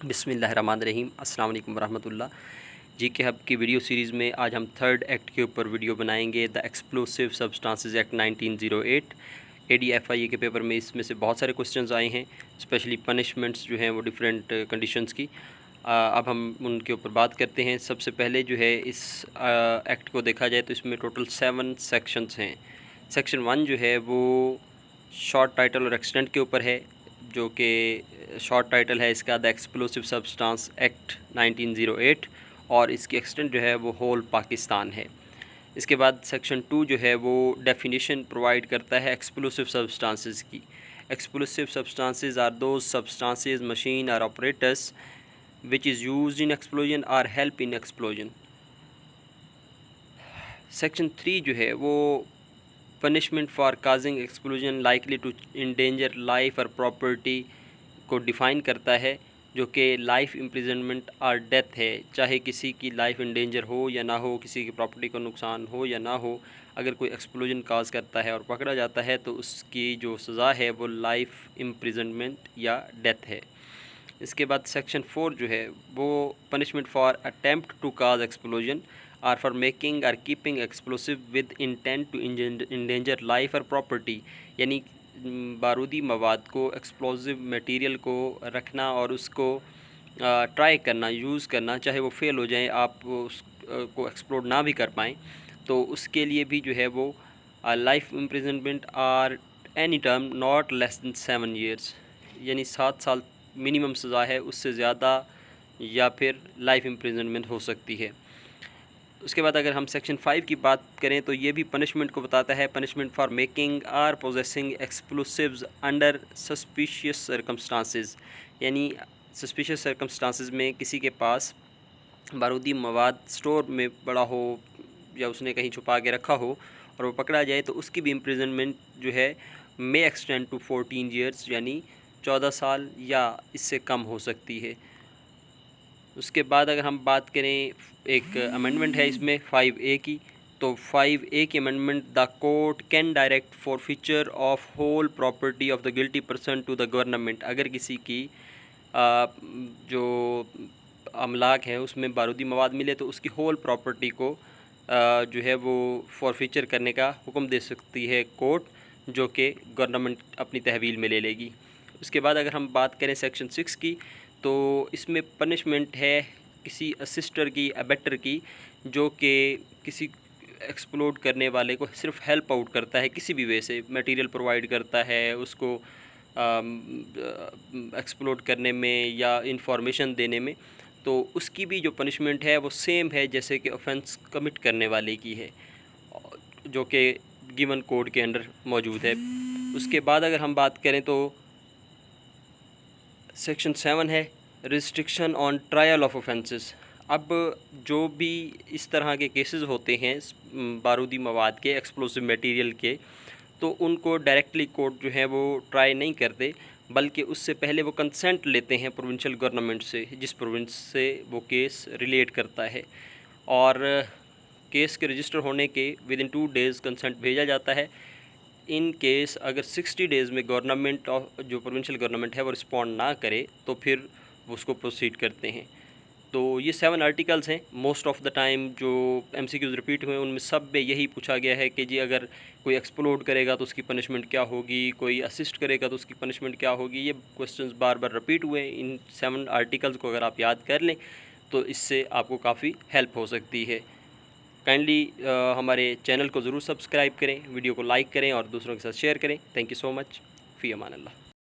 बिस्मिल्लाहिर्रहमानिर्रहीम अस्सलाम वालेकुम वरहमतुल्लाह। जीके हब की वीडियो सीरीज़ में आज हम थर्ड एक्ट के ऊपर वीडियो बनाएंगे, the explosive substances act 1908। ADFIE के पेपर में इसमें से बहुत सारे क्वेश्चंस आए हैं, स्पेशली पनिशमेंट्स जो हैं वो डिफरेंट कंडीशंस की। अब हम उनके ऊपर बात करते हैं। सबसे पहले जो है इस एक्ट को देखा जाए तो इसमें टोटल 7 सेक्शंस हैं। सेक्शन 1 जो है वो शॉर्ट टाइटल और एक्सटेंट के ऊपर है, जो कि शॉर्ट टाइटल है इसका द एक्सप्लोसिव सब्सटेंस एक्ट 1908 और इसकी एक्सटेंट जो है वो होल पाकिस्तान है। इसके बाद सेक्शन 2 जो है वो डेफिनेशन प्रोवाइड करता है एक्सप्लोसिव सब्सटेंसेस की। Explosive substances are those substances machine or operators which is used in explosion or help in explosion। Section 3 जो है वो punishment for causing explosion likely to endanger life और प्रॉपर्टी को define करता है, जो कि लाइफ इम्प्रिजनमेंट और डेथ है। चाहे किसी की लाइफ इन डेंजर हो या ना हो, किसी की प्रॉपर्टी को नुकसान हो या ना हो, अगर कोई एक्सप्लोजन काज करता है और पकड़ा जाता है तो उसकी जो सज़ा है वो लाइफ इम्प्रिजनमेंट या डेथ है। इसके बाद सेक्शन 4 जो है वो punishment for attempt to cause explosion or for making or keeping explosive with intent to endanger life और प्रॉपर्टी, यानी बारूदी मवाद को, एक्सप्लोसिव मटेरियल को रखना और उसको ट्राई करना, यूज़ करना, चाहे वो फेल हो जाए, आप उसको एक्सप्लोड ना भी कर पाएँ, तो उसके लिए भी जो है वो life imprisonment or any term not less than 7 years, यानी 7 साल मिनिमम सज़ा है, उससे ज़्यादा या फिर लाइफ इम्प्रिजनमेंट हो सकती है। उसके बाद अगर हम सेक्शन 5 की बात करें तो ये भी पनिशमेंट को बताता है। Punishment for making or possessing explosives under suspicious circumstances, यानी सस्पिशियस सर्कमस्टांसेस में किसी के पास बारूदी मवाद स्टोर में पड़ा हो या उसने कहीं छुपा के रखा हो और वो पकड़ा जाए तो उसकी भी इम्प्रिजनमेंट जो है मे एक्सटेंड टू 14 ईयर्स, यानी 14 साल या इससे कम हो सकती है। उसके बाद अगर हम बात करें, एक अमेंडमेंट है इसमें 5A की, तो 5A की amendment, the court can direct forfeiture of whole property of the guilty person to the government. अगर किसी की जो अमलाक है उसमें बारूदी मवाद मिले तो उसकी होल प्रॉपर्टी को जो है वो फॉरफीचर करने का हुक्म दे सकती है कोर्ट, जो कि गवर्नमेंट अपनी तहवील में ले लेगी। उसके बाद अगर हम बात करें सेक्शन 6 की, तो इसमें पनिशमेंट है किसी असिस्टर की, अबेटर की, जो कि किसी एक्सप्लोड करने वाले को सिर्फ हेल्प आउट करता है, किसी भी वे से मटेरियल प्रोवाइड करता है उसको एक्सप्लोड करने में या इंफॉर्मेशन देने में, तो उसकी भी जो पनिशमेंट है वो सेम है जैसे कि ऑफेंस कमिट करने वाले की है, जो कि गिवन कोड के अंडर मौजूद है। उसके बाद अगर हम बात करें तो सेक्शन 7 है restriction on trial of offences. अब जो भी इस तरह के केसेस होते हैं बारूदी मवाद के, एक्सप्लोसिव मटेरियल के, तो उनको डायरेक्टली कोर्ट जो है वो ट्राई नहीं करते, बल्कि उससे पहले वो कंसेंट लेते हैं प्रोविंशियल गवर्नमेंट से, जिस प्रोविंस से वो केस रिलेट करता है, और केस के रजिस्टर होने के विद इन 2 डेज़ कंसेंट भेजा जाता है। इन केस अगर 60 डेज़ में गवर्नमेंट जो प्रोविंशियल गवर्नमेंट है वो रिस्पॉन्ड ना करे तो फिर वो उसको प्रोसीड करते हैं। तो ये 7 आर्टिकल्स हैं। मोस्ट ऑफ़ द टाइम जो MCQs रिपीट हुए उनमें सब में यही पूछा गया है कि जी अगर कोई एक्सप्लोड करेगा तो उसकी पनिशमेंट क्या होगी, कोई असिस्ट करेगा तो उसकी पनिशमेंट क्या होगी। ये क्वेश्चंस बार बार रिपीट हुए। इन 7 आर्टिकल्स को अगर आप याद कर लें तो इससे आपको काफ़ी हेल्प हो सकती है। काइंडली हमारे चैनल को ज़रूर सब्सक्राइब करें, वीडियो को लाइक करें और दूसरों के साथ शेयर करें। Thank you so much. Fee Aman Allah.